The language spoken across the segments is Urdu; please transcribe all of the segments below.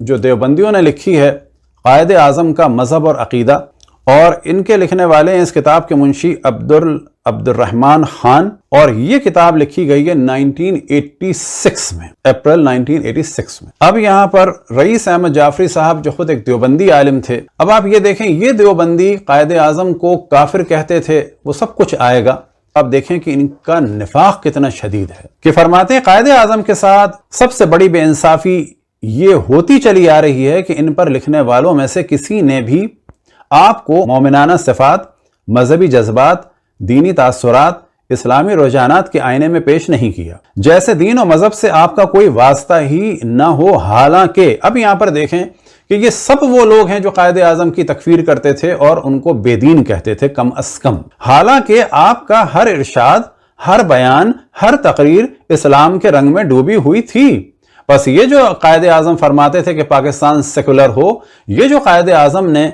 جو دیوبندیوں نے لکھی ہے قائد اعظم کا مذہب اور عقیدہ، اور ان کے لکھنے والے ہیں اس کتاب کے منشی عبد الرحمن خان، اور یہ کتاب لکھی گئی ہے 1986 میں، اپریل 1986 میں۔ اب یہاں پر رئیس احمد جعفری صاحب جو خود ایک دیوبندی عالم تھے، اب آپ یہ دیکھیں یہ دیوبندی قائد اعظم کو کافر کہتے تھے، وہ سب کچھ آئے گا۔ اب دیکھیں کہ ان کا نفاق کتنا شدید ہے کہ فرماتے ہیں قائد اعظم کے ساتھ سب سے بڑی بے انصافی یہ ہوتی چلی آ رہی ہے کہ ان پر لکھنے والوں میں سے کسی نے بھی آپ کو مومنانہ صفات، مذہبی جذبات، دینی تاثرات، اسلامی رجحانات کے آئینے میں پیش نہیں کیا، جیسے دین و مذہب سے آپ کا کوئی واسطہ ہی نہ ہو۔ حالانکہ اب یہاں پر دیکھیں کہ یہ سب وہ لوگ ہیں جو قائد اعظم کی تکفیر کرتے تھے اور ان کو بے دین کہتے تھے کم از کم، حالانکہ آپ کا ہر ارشاد، ہر بیان، ہر تقریر اسلام کے رنگ میں ڈوبی ہوئی تھی۔ بس یہ جو قائد اعظم فرماتے تھے کہ پاکستان سیکولر ہو، یہ جو قائد اعظم نے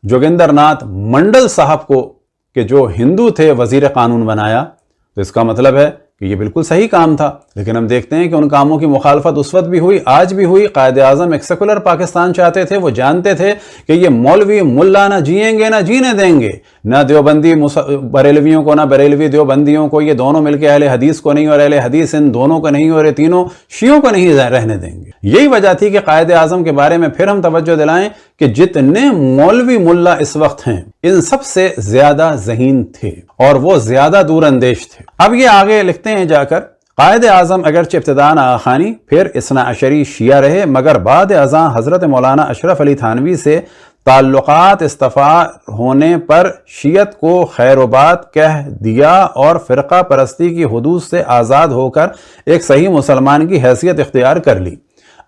جوگندر ناتھ منڈل صاحب کو کہ جو ہندو تھے وزیر قانون بنایا، تو اس کا مطلب ہے کہ یہ بالکل صحیح کام تھا، لیکن ہم دیکھتے ہیں کہ ان کاموں کی مخالفت اس وقت بھی ہوئی، آج بھی ہوئی۔ قائد اعظم ایک سیکولر پاکستان چاہتے تھے، وہ جانتے تھے کہ یہ مولوی ملا نہ جیئیں گے نہ جینے دیں گے، نہ دیوبندی بریلویوں کو نہ بریلوی دیوبندیوں کو، یہ دونوں مل کے اہل حدیث کو نہیں اور اہل حدیث ان دونوں کو نہیں اور یہ تینوں شیعوں کو نہیں رہنے دیں گے۔ یہی وجہ تھی کہ قائد اعظم کے بارے میں پھر ہم توجہ دلائیں کہ جتنے مولوی ملا اس وقت ہیں ان سب سے زیادہ ذہین تھے اور وہ زیادہ دور اندیش تھے۔ اب یہ آگے لکھتے ہیں جا کر، قائد اعظم اگرچہ ابتداءً آخانی پھر اثنا عشری شیعہ رہے، مگر بعد ازاں حضرت مولانا اشرف علی تھانوی سے تعلقات استفاء ہونے پر شیعت کو خیر و بات کہہ دیا اور فرقہ پرستی کی حدود سے آزاد ہو کر ایک صحیح مسلمان کی حیثیت اختیار کر لی۔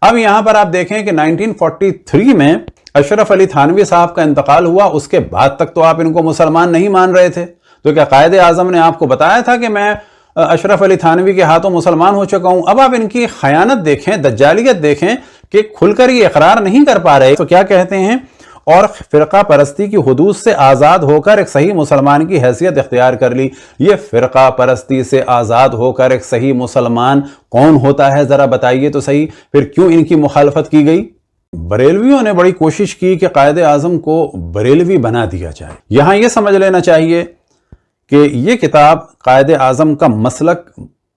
اب یہاں پر آپ دیکھیں کہ 1943 میں اشرف علی تھانوی صاحب کا انتقال ہوا، اس کے بعد تک تو آپ ان کو مسلمان نہیں مان رہے تھے، تو کیا قائد اعظم نے آپ کو بتایا تھا کہ میں اشرف علی تھانوی کے ہاتھوں مسلمان ہو چکا ہوں؟ اب آپ ان کی خیانت دیکھیں، دجالیت دیکھیں کہ کھل کر یہ اقرار نہیں کر پا رہے، تو کیا کہتے ہیں، اور فرقہ پرستی کی حدود سے آزاد ہو کر ایک صحیح مسلمان کی حیثیت اختیار کر لی۔ یہ فرقہ پرستی سے آزاد ہو کر ایک صحیح مسلمان کون ہوتا ہے ذرا بتائیے تو صحیح، پھر کیوں ان کی مخالفت کی گئی؟ بریلویوں نے بڑی کوشش کی کہ قائد اعظم کو بریلوی بنا دیا جائے۔ یہاں یہ سمجھ لینا چاہیے کہ یہ کتاب قائد اعظم کا مسلک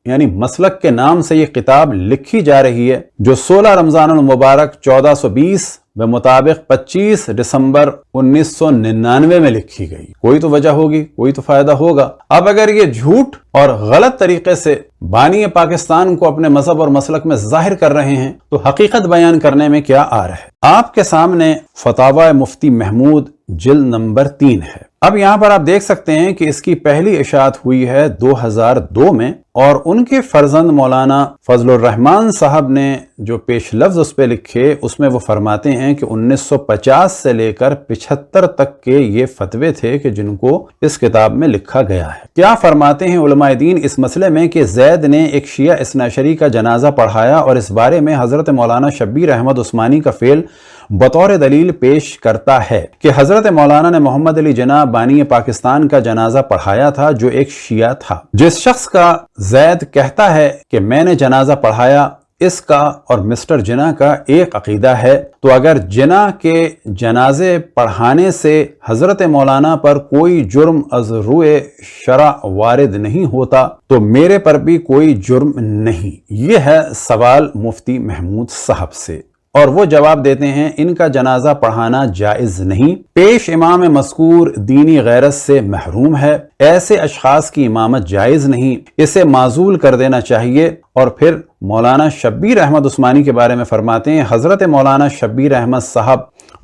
یعنی مسلک کے نام سے یہ کتاب لکھی جا رہی ہے، جو 16 رمضان المبارک 1420 بمطابق 25 دسمبر 1999 میں لکھی گئی۔ کوئی تو وجہ ہوگی، کوئی تو فائدہ ہوگا۔ اب اگر یہ جھوٹ اور غلط طریقے سے بانی پاکستان کو اپنے مذہب اور مسلک میں ظاہر کر رہے ہیں تو حقیقت بیان کرنے میں کیا آ رہا ہے؟ آپ کے سامنے فتاوی مفتی محمود جلد نمبر 3 ہے۔ اب یہاں پر آپ دیکھ سکتے ہیں کہ اس کی پہلی اشاعت ہوئی ہے 2002 میں، اور ان کے فرزند مولانا فضل الرحمان صاحب نے جو پیش لفظ اس پہ لکھے اس میں وہ فرماتے ہیں کہ 1950 سے لے کر 75 تک کے یہ فتوے تھے کہ جن کو اس کتاب میں لکھا گیا ہے۔ کیا فرماتے ہیں علماء دین اس مسئلے میں کہ زید نے ایک شیعہ اثنا عشری کا جنازہ پڑھایا اور اس بارے میں حضرت مولانا شبیر احمد عثمانی کا فعل بطور دلیل پیش کرتا ہے کہ حضرت مولانا نے محمد علی جناح بانی پاکستان کا جنازہ پڑھایا تھا جو ایک شیعہ تھا۔ جس شخص کا زید کہتا ہے کہ میں نے جنازہ پڑھایا، اس کا اور مسٹر جناح کا ایک عقیدہ ہے، تو اگر جناح کے جنازے پڑھانے سے حضرت مولانا پر کوئی جرم از روئے شرع وارد نہیں ہوتا تو میرے پر بھی کوئی جرم نہیں۔ یہ ہے سوال مفتی محمود صاحب سے، اور وہ جواب دیتے ہیں ان کا جنازہ پڑھانا جائز نہیں، پیش امام مذکور دینی غیرت سے محروم ہے، ایسے اشخاص کی امامت جائز نہیں، اسے معزول کر دینا چاہیے۔ اور پھر مولانا شبیر احمد عثمانی کے بارے میں فرماتے ہیں حضرت مولانا شبیر احمد صاحب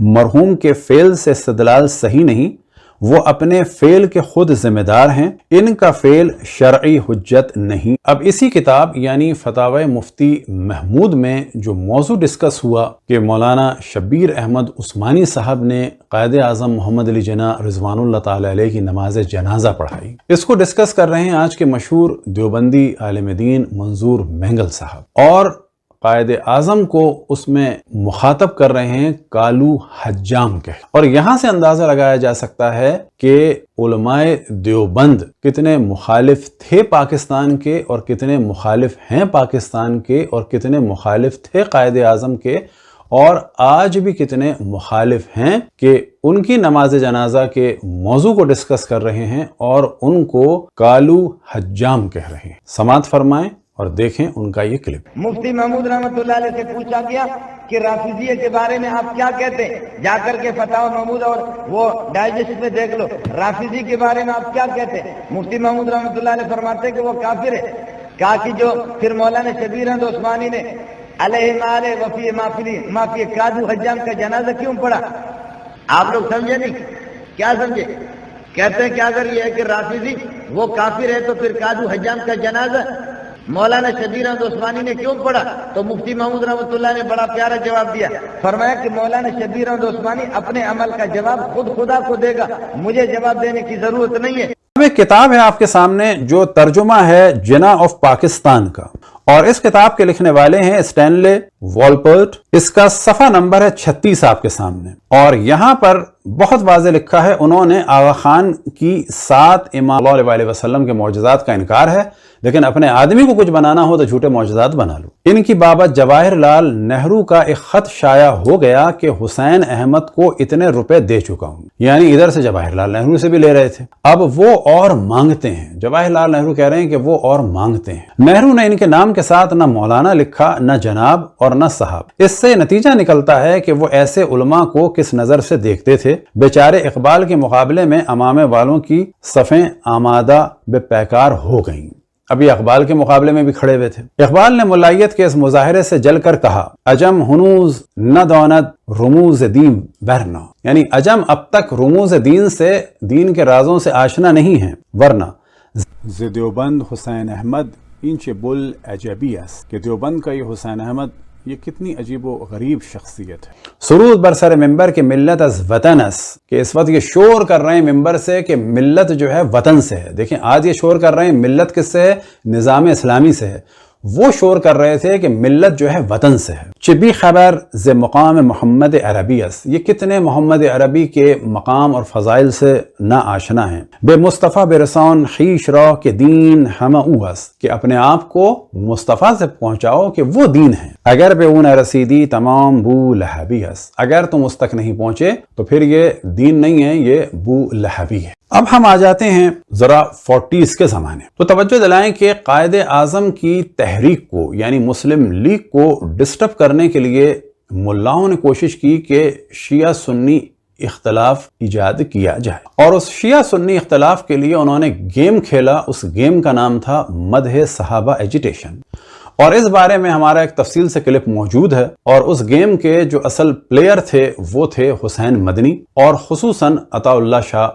مرحوم کے فعل سے استدلال صحیح نہیں، وہ اپنے فعل کے خود ذمہ دار ہیں، ان کا فعل شرعی حجت نہیں۔ اب اسی کتاب یعنی فتاوی مفتی محمود میں جو موضوع ڈسکس ہوا کہ مولانا شبیر احمد عثمانی صاحب نے قائد اعظم محمد علی جناح رضوان اللہ تعالی علیہ کی نماز جنازہ پڑھائی، اس کو ڈسکس کر رہے ہیں آج کے مشہور دیوبندی عالم دین منظور مینگل صاحب، اور قائد اعظم کو اس میں مخاطب کر رہے ہیں کالو حجام کے، اور یہاں سے اندازہ لگایا جا سکتا ہے کہ علماء دیوبند کتنے مخالف تھے پاکستان کے، اور کتنے مخالف ہیں پاکستان کے، اور کتنے مخالف تھے قائد اعظم کے، اور آج بھی کتنے مخالف ہیں کہ ان کی نماز جنازہ کے موضوع کو ڈسکس کر رہے ہیں اور ان کو کالو حجام کہہ رہے ہیں۔ سماعت فرمائیں اور دیکھیں ان کا یہ کلپ۔ مفتی محمود رحمۃ اللہ علیہ سے پوچھا گیا کہ رافضیہ کے بارے میں آپ کیا کہتے ہیں، جا کر کے فتاوی محمود اور وہ ڈائجسٹ میں دیکھ لو، رافضی کے بارے میں آپ کیا کہتے ہیں۔ مفتی محمود رحمۃ اللہ علیہ فرماتے ہیں کہ وہ کافر ہے۔ کہا کہ جو پھر مولانا شبیر احمد عثمانی نے علیہ مال وفی معافی کادو حجام کا جنازہ کیوں پڑھا، آپ لوگ سمجھے نہیں، کیا سمجھے؟ کہتے ہیں کہ اگر یہ ہے کہ رافضی وہ کافر ہے تو پھر کادو حجام کا جنازہ مولانا شبیر احمد عثمانی نے کیوں پڑھا؟ تو مفتی محمود رحمۃ اللہ نے بڑا پیارا جواب دیا، فرمایا کہ مولانا شبیر احمد عثمانی اپنے عمل کا جواب خود خدا کو دے گا، مجھے جواب دینے کی ضرورت نہیں ہے۔ اب ایک کتاب ہے آپ کے سامنے جو ترجمہ ہے جناح آف پاکستان کا، اور اس کتاب کے لکھنے والے ہیں اسٹینلے والپرٹ، اس کا صفحہ نمبر ہے 36 آپ کے سامنے، اور یہاں پر بہت واضح لکھا ہے انہوں نے آغا خان کی 7 امام صلی اللہ علیہ وسلم کے معجزات کا انکار ہے، لیکن اپنے آدمی کو کچھ بنانا ہو تو جھوٹے معجزات بنا لو۔ ان کی بابت جواہر لال نہرو کا ایک خط شائع ہو گیا کہ حسین احمد کو اتنے روپے دے چکا ہوں، یعنی ادھر سے جواہر لال نہرو سے بھی لے رہے تھے، اب وہ اور مانگتے ہیں۔ جواہر لال نہرو کہہ رہے ہیں کہ وہ اور مانگتے ہیں۔ نہرو نے ان کے نام کے ساتھ نہ مولانا لکھا، نہ جناب اور نہ صاحب۔ اس سے نتیجہ نکلتا ہے کہ وہ ایسے علماء کو کس نظر سے دیکھتے تھے۔ بیچارے اقبال کے مقابلے میں امامے والوں کی صفیں آمادہ بے پیکار ہو گئیں۔ ابھی اقبال کے مقابلے میں بھی کھڑے ہوئے تھے۔ اقبال نے ملائیت کے اس مظاہرے سے جل کر کہا، عجم ہنوز نہ دونت رموز دین ورنہ، یعنی عجم اب تک رموز دین سے، دین کے رازوں سے آشنا نہیں ہیں، ورنہ دیوبند حسین احمد انچ بل عجبیس، کہ دیوبند کا یہ حسین احمد یہ کتنی عجیب و غریب شخصیت ہے۔ سرود برسر ممبر کے ملت از وطن اس، کہ اس وقت یہ شور کر رہے ہیں ممبر سے کہ ملت جو ہے وطن سے ہے۔ دیکھیں آج یہ شور کر رہے ہیں ملت کس سے ہے؟ نظام اسلامی سے ہے۔ وہ شور کر رہے تھے کہ ملت جو ہے وطن سے ہے۔ چبی خبر ز مقام محمد عربی اس، یہ کتنے محمد عربی کے مقام اور فضائل سے نہ آشنا ہیں۔ بے مصطفیٰ برسان خیش را کے دین ہم او اس، کہ اپنے آپ کو مصطفیٰ سے پہنچاؤ کہ وہ دین ہے۔ اگر بے اون رسیدی تمام بو لہبی اس، اگر تم اس تک نہیں پہنچے تو پھر یہ دین نہیں ہے، یہ بو لہبی ہے۔ اب ہم آ جاتے ہیں ذرا 40s کے زمانے، تو توجہ دلائیں کہ قائد اعظم کی تحریک کو یعنی مسلم لیگ کو ڈسٹرب کرنے کے لیے ملاؤں نے کوشش کی کہ شیعہ سنی اختلاف ایجاد کیا جائے، اور اس شیعہ سنی اختلاف کے لیے انہوں نے گیم کھیلا۔ اس گیم کا نام تھا مدح صحابہ ایجیٹیشن، اور اس بارے میں ہمارا ایک تفصیل سے کلپ موجود ہے، اور اس گیم کے جو اصل پلیئر تھے وہ تھے حسین مدنی اور خصوصاً عطا اللہ شاہ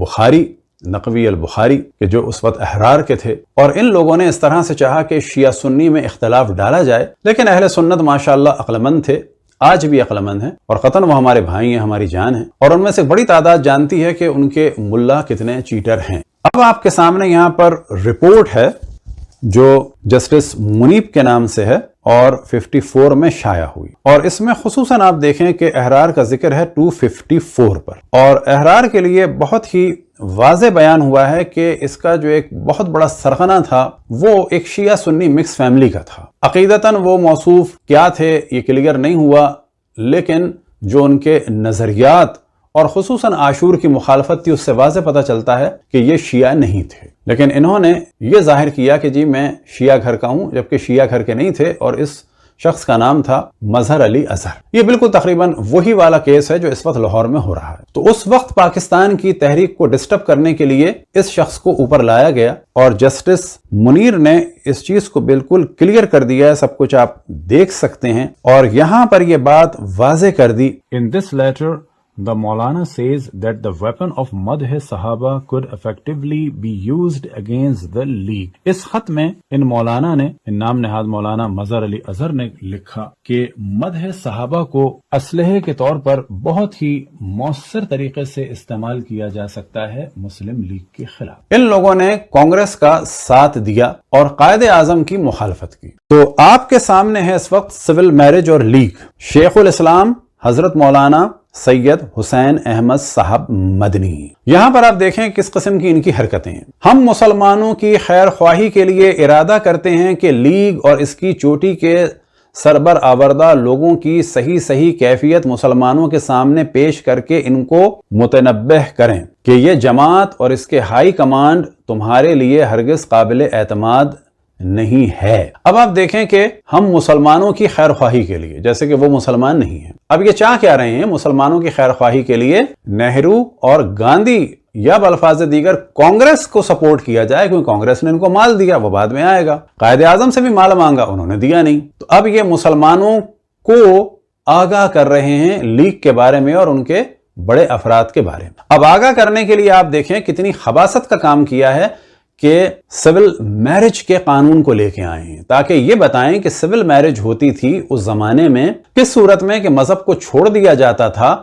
بخاری، نقوی البخاری، کہ جو اس وقت احرار کے تھے، اور ان لوگوں نے اس طرح سے چاہا کہ شیعہ سنی میں اختلاف ڈالا جائے، لیکن اہل سنت ماشاءاللہ عقلمند تھے، آج بھی عقلمند ہیں، اور قطعاً وہ ہمارے بھائی ہیں، ہماری جان ہیں، اور ان میں سے بڑی تعداد جانتی ہے کہ ان کے ملا کتنے چیٹر ہیں۔ اب آپ کے سامنے یہاں پر رپورٹ ہے جو جسٹس منیب کے نام سے ہے اور 54 میں شائع ہوئی، اور اس میں خصوصاً آپ دیکھیں کہ احرار کا ذکر ہے 254 پر، اور احرار کے لیے بہت ہی واضح بیان ہوا ہے کہ اس کا جو ایک بہت بڑا سرغنہ تھا وہ ایک شیعہ سنی مکس فیملی کا تھا۔ عقیدتاً وہ موصوف کیا تھے یہ کلیئر نہیں ہوا، لیکن جو ان کے نظریات اور خصوصاً عاشور کی مخالفت تھی اس سے واضح پتہ چلتا ہے کہ یہ شیعہ نہیں تھے، لیکن انہوں نے یہ ظاہر کیا کہ جی میں شیعہ گھر کا ہوں، جبکہ شیعہ گھر کے نہیں تھے، اور اس شخص کا نام تھا مظہر علی اظہر۔ یہ بالکل تقریباً وہی والا کیس ہے جو اس وقت لاہور میں ہو رہا ہے۔ تو اس وقت پاکستان کی تحریک کو ڈسٹرب کرنے کے لیے اس شخص کو اوپر لایا گیا، اور جسٹس منیر نے اس چیز کو بالکل کلیئر کر دیا ہے، سب کچھ آپ دیکھ سکتے ہیں، اور یہاں پر یہ بات واضح کر دی۔ In this letter, The Maulana says that the weapon of Madh Sahaba could effectively be used against the League. اس خط میں ان مولانا نے، ان نام نہاد مولانا مظہر علی اظہر نے لکھا کہ مدح صحابہ کو اسلحے کے طور پر بہت ہی مؤثر طریقے سے استعمال کیا جا سکتا ہے مسلم لیگ کے خلاف۔ ان لوگوں نے کانگریس کا ساتھ دیا اور قائد اعظم کی مخالفت کی۔ تو آپ کے سامنے ہے اس وقت سول میرج اور لیگ۔ شیخ الاسلام حضرت مولانا سید حسین احمد صاحب مدنی، یہاں پر آپ دیکھیں کس قسم کی ان کی حرکتیں ہیں۔ ہم مسلمانوں کی خیر خواہی کے لیے ارادہ کرتے ہیں کہ لیگ اور اس کی چوٹی کے سربر آوردہ لوگوں کی صحیح کیفیت مسلمانوں کے سامنے پیش کر کے ان کو متنبہ کریں کہ یہ جماعت اور اس کے ہائی کمانڈ تمہارے لیے ہرگز قابل اعتماد نہیں ہے۔ اب آپ دیکھیں کہ ہم مسلمانوں کی خیر خواہی کے لیے، جیسے کہ وہ مسلمان نہیں ہیں، اب یہ چاہ کیا رہے ہیں؟ مسلمانوں کی خیر خواہی کے لیے نہرو اور گاندھی یا بالفاظ دیگر کانگریس کو سپورٹ کیا جائے، کیونکہ کانگریس نے ان کو مال دیا، وہ بعد میں آئے گا۔ قائد اعظم سے بھی مال مانگا، انہوں نے دیا نہیں۔ تو اب یہ مسلمانوں کو آگاہ کر رہے ہیں لیگ کے بارے میں اور ان کے بڑے افراد کے بارے میں۔ اب آگاہ کرنے کے لیے آپ دیکھیں کتنی خباثت کا کام کیا ہے کہ سول میرج کے قانون کو لے کے آئے ہیں، تاکہ یہ بتائیں کہ سول میرج ہوتی تھی اس زمانے میں کس صورت میں کہ مذہب کو چھوڑ دیا جاتا تھا۔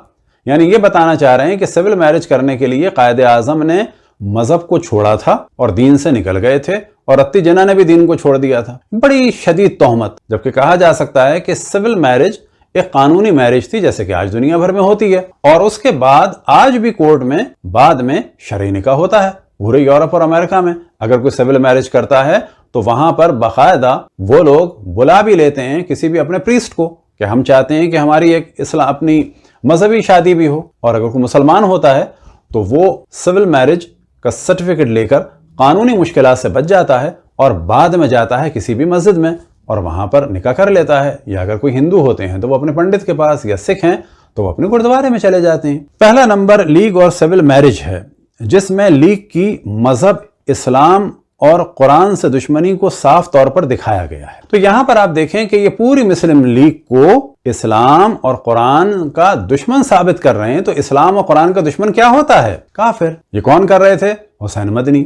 یعنی یہ بتانا چاہ رہے ہیں کہ سول میرج کرنے کے لیے قائد اعظم نے مذہب کو چھوڑا تھا اور دین سے نکل گئے تھے، اور رتی جنا نے بھی دین کو چھوڑ دیا تھا۔ بڑی شدید تہمت، جبکہ کہا جا سکتا ہے کہ سول میرج ایک قانونی میرج تھی، جیسے کہ آج دنیا بھر میں ہوتی ہے، اور اس کے بعد آج بھی کورٹ میں بعد میں شرعی نکاح ہوتا ہے۔ پورے یورپ اور امریکہ میں اگر کوئی سول میرج کرتا ہے تو وہاں پر باقاعدہ وہ لوگ بلا بھی لیتے ہیں کسی بھی اپنے پریسٹ کو کہ ہم چاہتے ہیں کہ ہماری ایک اپنی مذہبی شادی بھی ہو، اور اگر کوئی مسلمان ہوتا ہے تو وہ سول میرج کا سرٹیفکیٹ لے کر قانونی مشکلات سے بچ جاتا ہے اور بعد میں جاتا ہے کسی بھی مسجد میں اور وہاں پر نکاح کر لیتا ہے، یا اگر کوئی ہندو ہوتے ہیں تو وہ اپنے پنڈت کے پاس، یا سکھ ہیں تو وہ اپنے گردوارے میں چلے جاتے ہیں۔ پہلا نمبر لیگ اور سول میرج ہے، جس میں لیگ کی مذہب اسلام اور قرآن سے دشمنی کو صاف طور پر دکھایا گیا ہے۔ تو یہاں پر آپ دیکھیں کہ یہ پوری مسلم لیگ کو اسلام اور قرآن کا دشمن ثابت کر رہے ہیں۔ تو اسلام اور قرآن کا دشمن کیا ہوتا ہے؟ کافر۔ یہ کون کر رہے تھے؟ حسین مدنی۔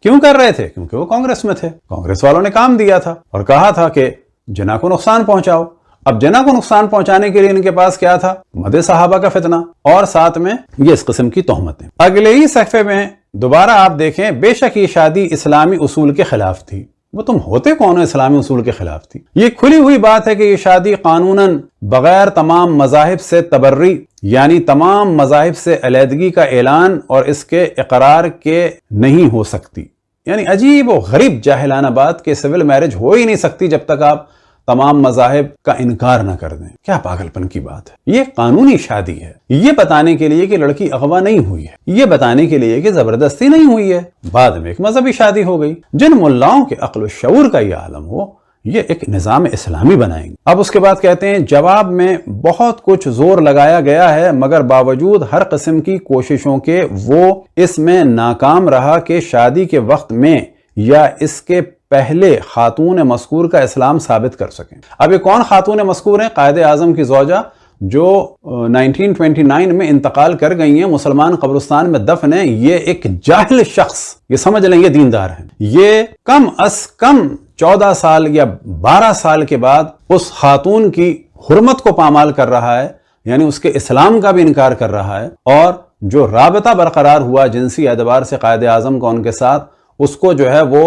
کیوں کر رہے تھے؟ کیونکہ وہ کانگریس میں تھے، کانگریس والوں نے کام دیا تھا اور کہا تھا کہ جناح کو نقصان پہنچاؤ۔ اب جناح کو نقصان پہنچانے کے لیے ان کے پاس کیا تھا؟ مدح صحابہ کا فتنہ، اور ساتھ میں یہ اس قسم کی تہمتیں۔ اگلے ہی صفحے میں دوبارہ آپ دیکھیں، بے شک یہ شادی اسلامی اصول کے خلاف تھی۔ وہ تم ہوتے کون ہو اسلامی اصول کے خلاف تھی؟ یہ کھلی ہوئی بات ہے کہ یہ شادی قانوناً بغیر تمام مذاہب سے تبری، یعنی تمام مذاہب سے علیحدگی کا اعلان اور اس کے اقرار کے نہیں ہو سکتی۔ یعنی عجیب و غریب جاہلانہ بات کہ سول میرج ہو ہی نہیں سکتی جب تک آپ تمام مذاہب کا انکار نہ کر دیں۔ کیا پاگل پن کی بات ہے! یہ قانونی شادی ہے، یہ بتانے کے لیے کہ لڑکی اغوا نہیں ہوئی ہے، یہ بتانے کے لیے کہ زبردستی نہیں ہوئی ہے، بعد میں ایک مذہبی شادی ہو گئی۔ جن ملاؤں کے عقل و شعور کا یہ عالم ہو، یہ ایک نظام اسلامی بنائیں گے۔ اب اس کے بعد کہتے ہیں، جواب میں بہت کچھ زور لگایا گیا ہے، مگر باوجود ہر قسم کی کوششوں کے وہ اس میں ناکام رہا کہ شادی کے وقت میں یا اس کے پہلے خاتون مذکور کا اسلام ثابت کر سکیں۔ اب یہ کون خاتون مذکور ہیں؟ قائد اعظم کی زوجہ جو 1929 میں انتقال کر گئی ہیں، مسلمان قبرستان میں دفن ہیں۔ یہ ایک جاہل شخص، یہ سمجھ لیں یہ دیندار ہیں، یہ کم از کم 14 سال یا 12 سال کے بعد اس خاتون کی حرمت کو پامال کر رہا ہے، یعنی اس کے اسلام کا بھی انکار کر رہا ہے، اور جو رابطہ برقرار ہوا جنسی اعتبار سے قائد اعظم کا ان کے ساتھ، اس کو جو ہے وہ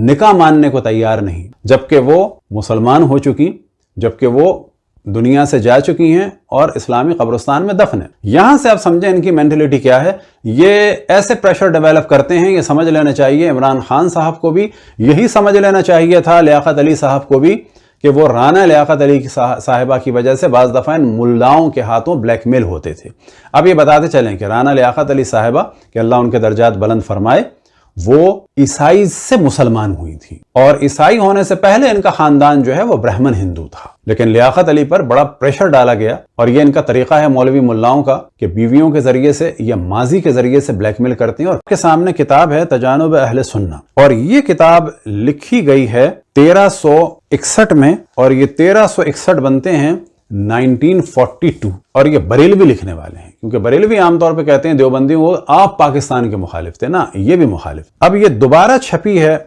نکاح ماننے کو تیار نہیں، جبکہ وہ مسلمان ہو چکی، جبکہ وہ دنیا سے جا چکی ہیں اور اسلامی قبرستان میں دفن ہے۔ یہاں سے آپ سمجھیں ان کی مینٹلٹی کیا ہے۔ یہ ایسے پریشر ڈیولپ کرتے ہیں، یہ سمجھ لینا چاہیے عمران خان صاحب کو بھی، یہی سمجھ لینا چاہیے تھا لیاقت علی صاحب کو بھی، کہ وہ رانا لیاقت علی صاحبہ کی وجہ سے بعض دفعہ ان ملاؤں کے ہاتھوں بلیک میل ہوتے تھے۔ اب یہ بتاتے چلیں کہ رانا لیاقت علی صاحبہ کہ اللہ ان کے درجات بلند فرمائے، وہ عیسائی سے مسلمان ہوئی تھی، اور عیسائی ہونے سے پہلے ان کا خاندان جو ہے وہ برہمن ہندو تھا، لیکن لیاقت علی پر بڑا پریشر ڈالا گیا، اور یہ ان کا طریقہ ہے مولوی ملاؤں کا کہ بیویوں کے ذریعے سے یا ماضی کے ذریعے سے بلیک میل کرتے ہیں۔ اور آپ کے سامنے کتاب ہے تجانب اہل سنہ، اور یہ کتاب لکھی گئی ہے 1361 میں، اور یہ 1361 بنتے ہیں 1942, اور یہ بریلوی لکھنے والے ہیں، کیونکہ بریلوی عام طور پہ کہتے ہیں دیوبندیوں کو آپ پاکستان کے مخالف تھے نا، یہ بھی مخالف۔ اب یہ دوبارہ چھپی ہے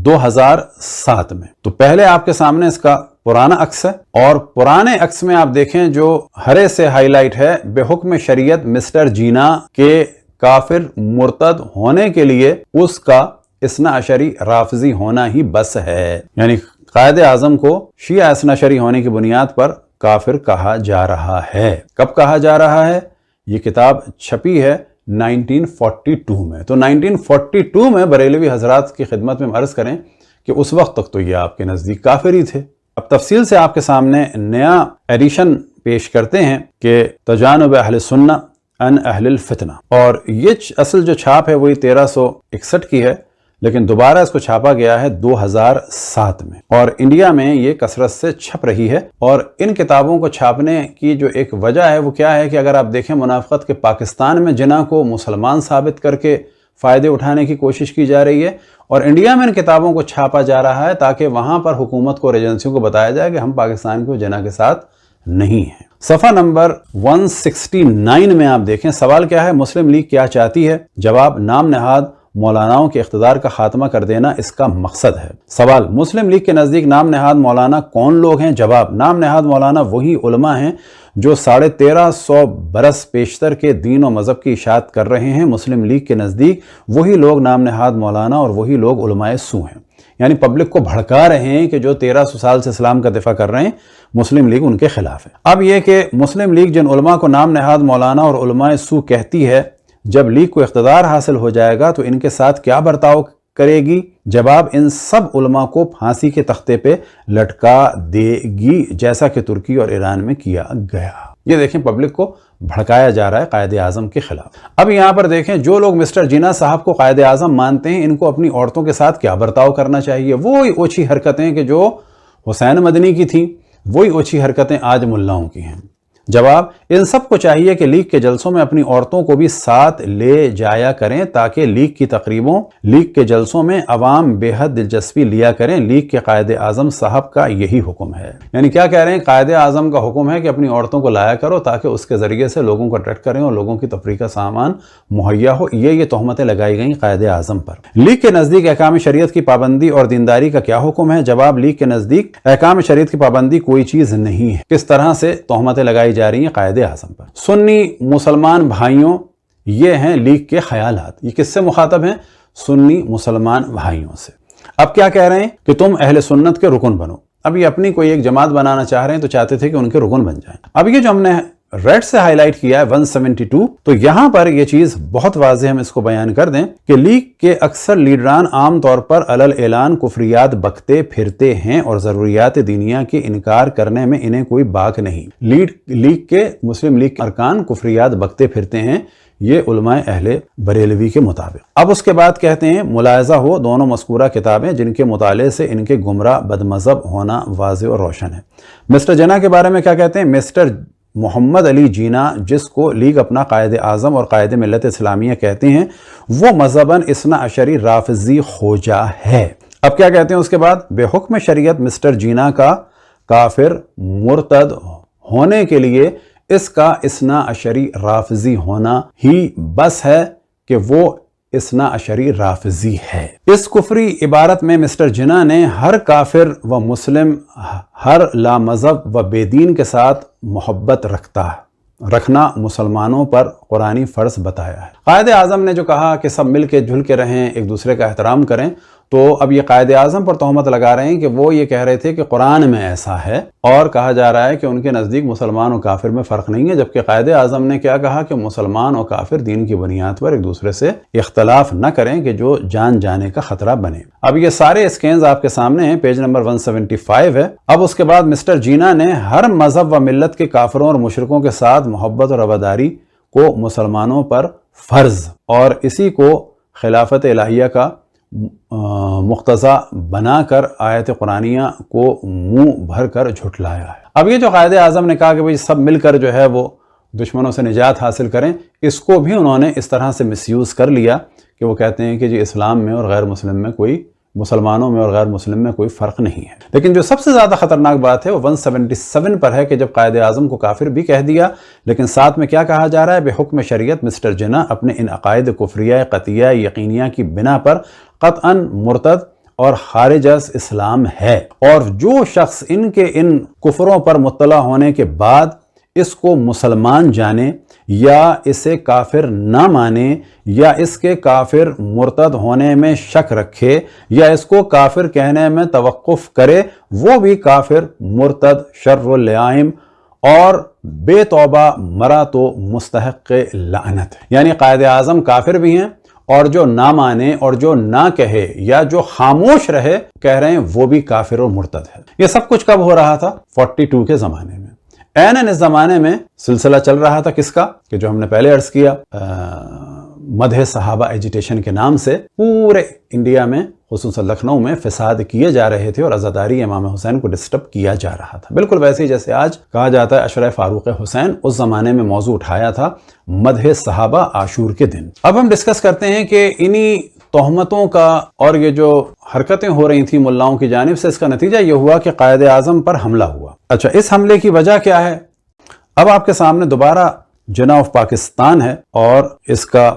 2007 میں۔ تو پہلے آپ کے سامنے اس کا پرانا عکس ہے، اور پرانے عکس میں آپ دیکھیں جو ہرے سے ہائی لائٹ ہے، بے حکم شریعت مسٹر جینا کے کافر مرتد ہونے کے لیے اس کا اثنا عشری رافضی ہونا ہی بس ہے، یعنی قائد اعظم کو شیعہ اثنا عشری ہونے کی بنیاد پر کافر کہا جا رہا ہے۔ کب کہا جا رہا ہے؟ یہ کتاب چھپی ہے 1942 میں۔ تو 1942 میں بریلوی حضرات کی خدمت میں عرض کریں کہ اس وقت تک تو یہ آپ کے نزدیک کافر ہی تھے۔ اب تفصیل سے آپ کے سامنے نیا ایڈیشن پیش کرتے ہیں کہ تجانب اہل سنہ ان اہل الفتنہ، اور یہ اصل جو چھاپ ہے وہی 1361 کی ہے، لیکن دوبارہ اس کو چھاپا گیا ہے 2007 میں، اور انڈیا میں یہ کثرت سے چھپ رہی ہے۔ اور ان کتابوں کو چھاپنے کی جو ایک وجہ ہے وہ کیا ہے کہ اگر آپ دیکھیں منافقت کے پاکستان میں جناح کو مسلمان ثابت کر کے فائدے اٹھانے کی کوشش کی جا رہی ہے، اور انڈیا میں ان کتابوں کو چھاپا جا رہا ہے تاکہ وہاں پر حکومت کو اور ایجنسیوں کو بتایا جائے کہ ہم پاکستان کو جناح کے ساتھ نہیں ہیں۔ صفحہ نمبر 169 میں آپ دیکھیں سوال کیا ہے، مسلم لیگ کیا چاہتی ہے؟ جواب، نام نہاد مولاناؤں کے اقتدار کا خاتمہ کر دینا اس کا مقصد ہے۔ سوال، مسلم لیگ کے نزدیک نام نہاد مولانا کون لوگ ہیں؟ جواب، نام نہاد مولانا وہی علماء ہیں جو 1350 برس پیشتر کے دین و مذہب کی اشاعت کر رہے ہیں۔ مسلم لیگ کے نزدیک وہی لوگ نام نہاد مولانا اور وہی لوگ علماء سو ہیں، یعنی پبلک کو بھڑکا رہے ہیں کہ جو 1300 سال سے اسلام کا دفاع کر رہے ہیں مسلم لیگ ان کے خلاف ہے۔ اب یہ کہ مسلم لیگ جن علماء کو نام نہاد مولانا اور علماء سو کہتی ہے، جب لیگ کو اقتدار حاصل ہو جائے گا تو ان کے ساتھ کیا برتاؤ کرے گی؟ جواب، ان سب علماء کو پھانسی کے تختے پہ لٹکا دے گی، جیسا کہ ترکی اور ایران میں کیا گیا۔ یہ دیکھیں پبلک کو بھڑکایا جا رہا ہے قائد اعظم کے خلاف۔ اب یہاں پر دیکھیں جو لوگ مسٹر جینا صاحب کو قائد اعظم مانتے ہیں ان کو اپنی عورتوں کے ساتھ کیا برتاؤ کرنا چاہیے؟ وہی اوچھی حرکتیں کہ جو حسین مدنی کی تھیں، وہی اوچھی حرکتیں آج ملاؤں کی ہیں۔ جواب، ان سب کو چاہیے کہ لیگ کے جلسوں میں اپنی عورتوں کو بھی ساتھ لے جایا کریں تاکہ لیگ کی تقریبوں، لیگ کے جلسوں میں عوام بے حد دلچسپی لیا کریں۔ لیگ کے قائد اعظم صاحب کا یہی حکم ہے۔ یعنی کیا کہہ رہے ہیں؟ قائد اعظم کا حکم ہے کہ اپنی عورتوں کو لایا کرو تاکہ اس کے ذریعے سے لوگوں کو اٹریکٹ کریں اور لوگوں کی تفریح کا سامان مہیا ہو۔ یہ تہمتیں لگائی گئیں قائد اعظم پر۔ لیگ کے نزدیک احکام شریعت کی پابندی اور دینداری کا کیا حکم ہے؟ جواب، لیگ کے نزدیک احکام شریعت کی پابندی کوئی چیز نہیں ہے۔ کس طرح سے تہمتیں لگائی جا رہی ہیں قائد اعظم پر؟ سنی مسلمان بھائیوں، یہ ہیں لیگ کے خیالات۔ یہ کس سے مخاطب ہیں؟ سنی مسلمان بھائیوں سے۔ اب کیا کہہ رہے ہیں کہ تم اہل سنت کے رکن بنو۔ اب یہ اپنی کوئی ایک جماعت بنانا چاہ رہے ہیں تو چاہتے تھے کہ ان کے رکن بن جائیں۔ اب یہ جو ہم نے ریڈ سے ہائی لائٹ کیا ہے 172، تو یہاں پر یہ چیز بہت واضح ہم اس کو بیان کر دیں کہ لیگ کے اکثر لیڈران عام طور پر علل اعلان کفریات بکتے پھرتے ہیں اور ضروریات دینیا کے انکار کرنے میں انہیں کوئی باک نہیں۔ لیگ کے مسلم لیگ کے ارکان کفریات بکتے پھرتے ہیں، یہ علماء اہل بریلوی کے مطابق۔ اب اس کے بعد کہتے ہیں ملاحظہ ہو دونوں مذکورہ کتابیں جن کے مطالعے سے ان کے گمراہ بد مذہب ہونا واضح اور روشن ہے۔ مسٹر جناح کے بارے میں کیا کہتے ہیں؟ مسٹر محمد علی جینا، جس کو لیگ اپنا قائد اعظم اور قائد ملت اسلامیہ کہتے ہیں، وہ مذہباً اثنا عشری رافضی خوجہ ہے۔ اب کیا کہتے ہیں اس کے بعد؟ بے حکم شریعت مسٹر جینا کا کافر مرتد ہونے کے لیے اس کا اثنا عشری رافضی ہونا ہی بس ہے کہ وہ اثنا عشری رافضی ہے۔ اس کفری عبارت میں مسٹر جناح نے ہر کافر و مسلم، ہر لا مذہب و بے دین کے ساتھ محبت رکھنا مسلمانوں پر قرآنی فرض بتایا ہے۔ قائد اعظم نے جو کہا کہ سب مل کے جھل کے رہیں، ایک دوسرے کا احترام کریں، تو اب یہ قائد اعظم پر تہمت لگا رہے ہیں کہ وہ یہ کہہ رہے تھے کہ قرآن میں ایسا ہے، اور کہا جا رہا ہے کہ ان کے نزدیک مسلمان و کافر میں فرق نہیں ہے، جبکہ قائد اعظم نے کیا کہا کہ مسلمان و کافر دین کی بنیاد پر ایک دوسرے سے اختلاف نہ کریں کہ جو جان جانے کا خطرہ بنے۔ اب یہ سارے اسکینز آپ کے سامنے ہیں، پیج نمبر 175 ہے۔ اب اس کے بعد مسٹر جینا نے ہر مذہب و ملت کے کافروں اور مشرکوں کے ساتھ محبت اور رواداری کو مسلمانوں پر فرض اور اسی کو خلافت الہیہ کا مقتضا بنا کر آیت قرآنیہ کو منہ بھر کر جھٹلایا ہے۔ اب یہ جو قائد اعظم نے کہا کہ بھئی سب مل کر جو ہے وہ دشمنوں سے نجات حاصل کریں، اس کو بھی انہوں نے اس طرح سے مس یوز کر لیا کہ وہ کہتے ہیں کہ جی اسلام میں اور غیر مسلم میں کوئی مسلمانوں میں اور غیر مسلم میں کوئی فرق نہیں ہے. لیکن جو سب سے زیادہ خطرناک بات ہے وہ 177 پر ہے کہ جب قائد اعظم کو کافر بھی کہہ دیا لیکن ساتھ میں کیا کہا جا رہا ہے؟ بے حکم شریعت مسٹر جناح اپنے ان عقائد کفریہ قطعیہ یقینیہ کی بنا پر قطعاً مرتد اور خارج از اسلام ہے. اور جو شخص ان کے ان کفروں پر مطلع ہونے کے بعد اس کو مسلمان جانے یا اسے کافر نہ مانے یا اس کے کافر مرتد ہونے میں شک رکھے یا اس کو کافر کہنے میں توقف کرے وہ بھی کافر مرتد شر اللعائم اور بے توبہ مرا تو مستحق لعنت. یعنی قائد اعظم کافر بھی ہیں اور جو نہ مانے اور جو نہ کہے یا جو خاموش رہے کہہ رہے ہیں وہ بھی کافر اور مرتد ہے. یہ سب کچھ کب ہو رہا تھا؟ 42 کے زمانے میں. اس زمانے میں سلسلہ چل رہا تھا کس کا؟ کہ جو ہم نے پہلے عرض کیا مدح صحابہ ایجیٹیشن کے نام سے پورے انڈیا میں خصوصاً لکھنؤ میں فساد کیے جا رہے تھے اور عزاداری امام حسین کو ڈسٹرب کیا جا رہا تھا. بالکل ویسے ہی جیسے آج کہا جاتا ہے عشرہ فاروق حسین، اس زمانے میں موضوع اٹھایا تھا مدح صحابہ عاشور کے دن. اب ہم ڈسکس کرتے ہیں کہ انہی تہمتوں کا اور یہ جو حرکتیں ہو رہی تھیں ملاؤں کی جانب سے اس کا نتیجہ یہ ہوا کہ قائد اعظم پر حملہ ہوا. اچھا، اس حملے کی وجہ کیا ہے؟ اب آپ کے سامنے دوبارہ جناح آف پاکستان ہے اور اس کا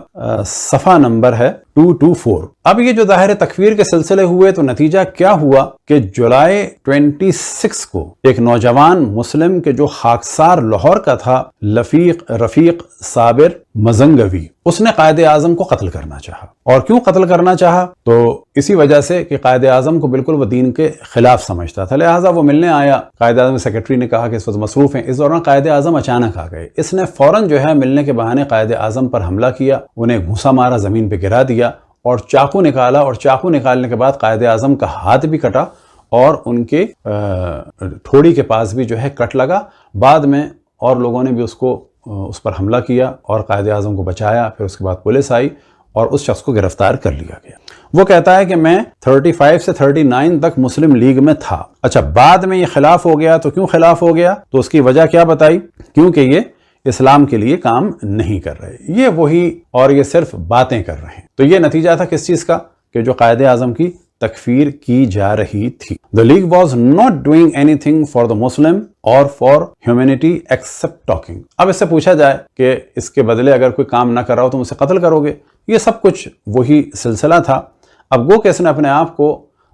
صفحہ نمبر ہے 224. اب یہ جو ظاہر تکفیر کے سلسلے ہوئے تو نتیجہ کیا ہوا کہ جولائی 26 کو ایک نوجوان مسلم کے جو خاکسار لاہور کا تھا رفیق صابر مزنگوی، اس نے قائد اعظم کو قتل کرنا چاہا. اور کیوں قتل کرنا چاہا؟ تو اسی وجہ سے کہ قائد اعظم کو بالکل وہ دین کے خلاف سمجھتا تھا، لہٰذا وہ ملنے آیا. قائد اعظم سیکرٹری نے کہا کہ اس وقت مصروف ہیں. اس دوران قائد اعظم اچانک آ گئے. اس نے فوراً جو ہے ملنے کے بہانے قائد اعظم پر حملہ کیا، انہیں گھوسا مارا، زمین پہ گرا دیا اور چاقو نکالا. اور چاقو نکالنے کے بعد قائد اعظم کا ہاتھ بھی کٹا اور ان کے ٹھوڑی کے پاس بھی جو ہے کٹ لگا. بعد میں اور لوگوں نے بھی اس پر حملہ کیا اور قائد اعظم کو بچایا. پھر اس کے بعد پولیس آئی اور اس شخص کو گرفتار کر لیا گیا. وہ کہتا ہے کہ میں 35 سے 39 تک مسلم لیگ میں تھا. اچھا، بعد میں یہ خلاف ہو گیا. تو کیوں خلاف ہو گیا؟ تو اس کی وجہ کیا بتائی؟ کیونکہ یہ اسلام کے لیے کام نہیں کر رہے، یہ وہی اور یہ صرف باتیں کر رہے ہیں. تو یہ نتیجہ تھا کس چیز کا؟ کہ جو قائد اعظم کی تکفیر کی جا رہی تھی. The league was not doing anything for the Muslim or for humanity except talking. اب اس سے پوچھا جائے کہ اس کے بدلے اگر کوئی کام نہ کر رہا ہو تو اسے قتل کرو گے. یہ سب کچھ وہی سلسلہ تھا. اب گو کہ اس نے اپنے آپ کو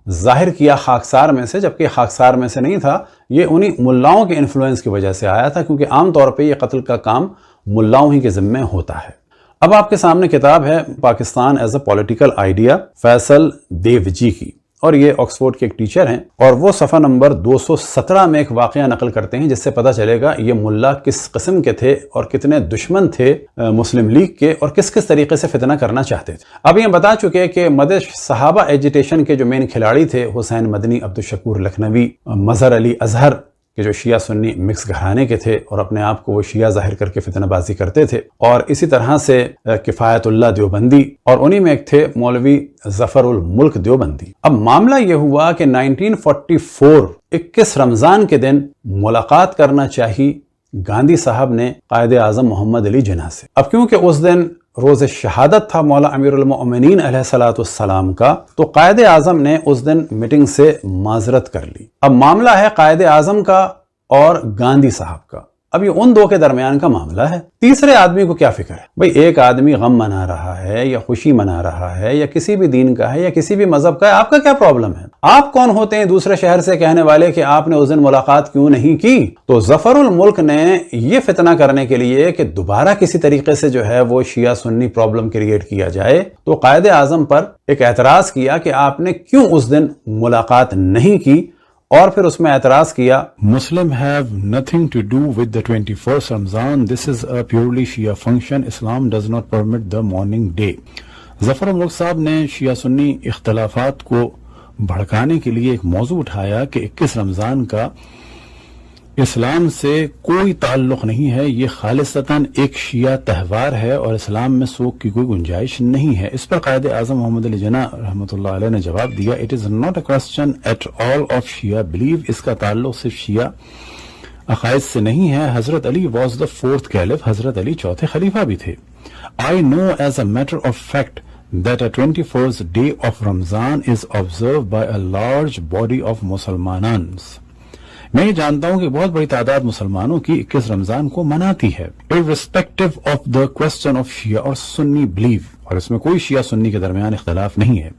ظاہر کیا خاکسار میں سے، جبکہ خاکسار میں سے نہیں تھا، یہ انہی ملاؤں کے انفلوئنس کی وجہ سے آیا تھا، کیونکہ عام طور پہ یہ قتل کا کام ملاؤں ہی کے ذمے ہوتا ہے. اب آپ کے سامنے کتاب ہے Pakistan as a political idea, Faisal Devji کی، اور یہ آکسفورڈ کے ایک ٹیچر ہیں، اور وہ صفحہ نمبر 217 میں ایک واقعہ نقل کرتے ہیں جس سے پتہ چلے گا یہ ملا کس قسم کے تھے اور کتنے دشمن تھے مسلم لیگ کے اور کس کس طریقے سے فتنہ کرنا چاہتے تھے. اب یہ بتا چکے کہ مدح صحابہ ایجیٹیشن کے جو مین کھلاڑی تھے حسین مدنی، عبدالشکور لکھنوی، مظہر علی اظہر کہ جو شیعہ سنی مکس گھرانے کے تھے اور اپنے آپ کو وہ شیعہ ظاہر کر کے فتنہ بازی کرتے تھے، اور اسی طرح سے کفایت اللہ دیوبندی، اور انہی میں ایک تھے مولوی ظفر الملک دیوبندی. اب معاملہ یہ ہوا کہ 1944 21 رمضان کے دن ملاقات کرنا چاہی گاندھی صاحب نے قائد اعظم محمد علی جناح سے. اب کیونکہ اس دن روز شہادت تھا مولا امیر المؤمنین علیہ السلام کا، تو قائد اعظم نے اس دن میٹنگ سے معذرت کر لی. اب معاملہ ہے قائد اعظم کا اور گاندھی صاحب کا. اب یہ ان دو کے درمیان کا معاملہ ہے. تیسرے آدمی کو کیا فکر ہے؟ بھئی ایک آدمی غم منا رہا ہے یا خوشی منا رہا ہے یا کسی بھی دین کا ہے یا کسی بھی مذہب کا ہے، آپ کا کیا پرابلم ہے؟ آپ کون ہوتے ہیں دوسرے شہر سے کہنے والے کہ آپ نے اس دن ملاقات کیوں نہیں کی؟ تو ظفر الملک نے یہ فتنہ کرنے کے لیے کہ دوبارہ کسی طریقے سے جو ہے وہ شیعہ سنی پرابلم کریٹ کیا جائے، تو قائد اعظم پر ایک اعتراض کیا کہ آپ نے کیوں اس دن ملاقات نہیں کی، اور پھر اس میں اعتراض کیا Muslim have nothing to do with the 21st Ramzan. This is a purely Shia function. Islam does not permit the morning day. ظفر الملک صاحب نے شیعہ سنی اختلافات کو بھڑکانے کے لیے ایک موضوع اٹھایا کہ 21 رمضان کا اسلام سے کوئی تعلق نہیں ہے، یہ خالصتاً ایک شیعہ تہوار ہے اور اسلام میں سوگ کی کوئی گنجائش نہیں ہے. اس پر قائد اعظم محمد علی جناح رحمۃ اللہ علیہ نے جواب دیا It is not a question at all of Shia belief. اس کا تعلق صرف شیعہ عقائد سے نہیں ہے. حضرت علی was the fourth caliph. حضرت علی چوتھے خلیفہ بھی تھے. I know as a matter of fact that a 21st day of Ramzan is observed by a large body of Muslims. میں یہ جانتا ہوں کہ بہت بڑی تعداد مسلمانوں کی 21 رمضان کو مناتی ہے irrespective of the question of Shia or Sunni belief, اور اس میں کوئی شیعہ سنی کے درمیان اختلاف نہیں ہے.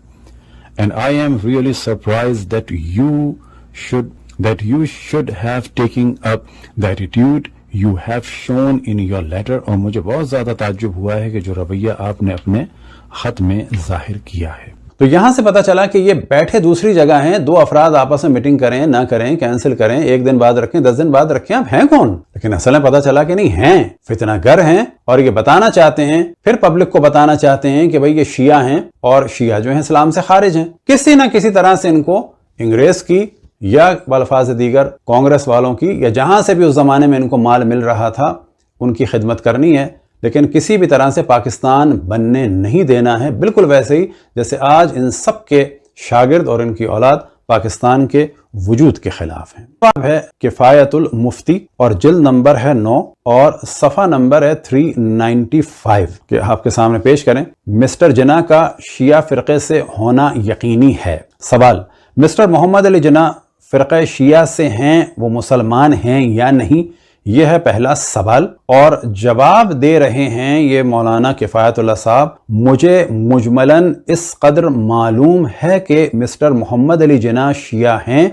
And I am really surprised that you should have taken up the attitude you have shown in your letter. اور مجھے بہت زیادہ تعجب ہوا ہے کہ جو رویہ آپ نے اپنے خط میں ظاہر کیا ہے. تو یہاں سے پتا چلا کہ یہ بیٹھے دوسری جگہ ہیں, دو افراد آپس میں میٹنگ کریں نہ کریں, کینسل کریں, 1 دن بعد رکھیں, 10 دن بعد رکھیں, آپ ہیں کون؟ لیکن اصل میں پتا چلا کہ نہیں ہیں, فتنہ گر ہیں, اور یہ بتانا چاہتے ہیں, پھر پبلک کو بتانا چاہتے ہیں کہ بھئی یہ شیعہ ہیں, اور شیعہ جو ہیں اسلام سے خارج ہیں. کسی نہ کسی طرح سے ان کو انگریز کی یا بالفاظ دیگر کانگریس والوں کی یا جہاں سے بھی اس زمانے میں ان کو مال مل رہا تھا ان کی خدمت کرنی ہے, لیکن کسی بھی طرح سے پاکستان بننے نہیں دینا ہے. بالکل ویسے ہی جیسے آج ان سب کے شاگرد اور ان کی اولاد پاکستان کے وجود کے خلاف ہیں. باب ہے کفایت المفتی اور جلد نمبر ہے 9 اور صفحہ نمبر ہے 395 کہ آپ کے سامنے پیش کریں. مسٹر جناح کا شیعہ فرقے سے ہونا یقینی ہے. سوال: مسٹر محمد علی جناح فرقہ شیعہ سے ہیں, وہ مسلمان ہیں یا نہیں؟ یہ ہے پہلا سوال. اور جواب دے رہے ہیں یہ مولانا کفایت اللہ صاحب: مجھے مجملاً اس قدر معلوم ہے کہ مسٹر محمد علی جناح شیعہ ہیں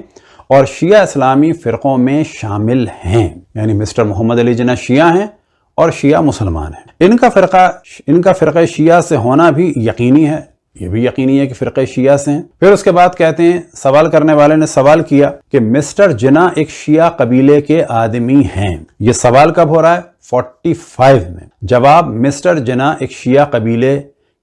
اور شیعہ اسلامی فرقوں میں شامل ہیں. یعنی مسٹر محمد علی جناح شیعہ ہیں اور شیعہ مسلمان ہیں. ان کا فرقہ شیعہ سے ہونا بھی یقینی ہے, یہ بھی یقینی ہے کہ فرقہ شیعہ سے ہیں. پھر اس کے بعد کہتے ہیں, سوال کرنے والے نے سوال کیا کہ مسٹر جناح ایک شیعہ قبیلے کے آدمی ہیں. یہ سوال کب ہو رہا ہے؟ 45 میں. جواب: مسٹر جناح ایک شیعہ قبیلے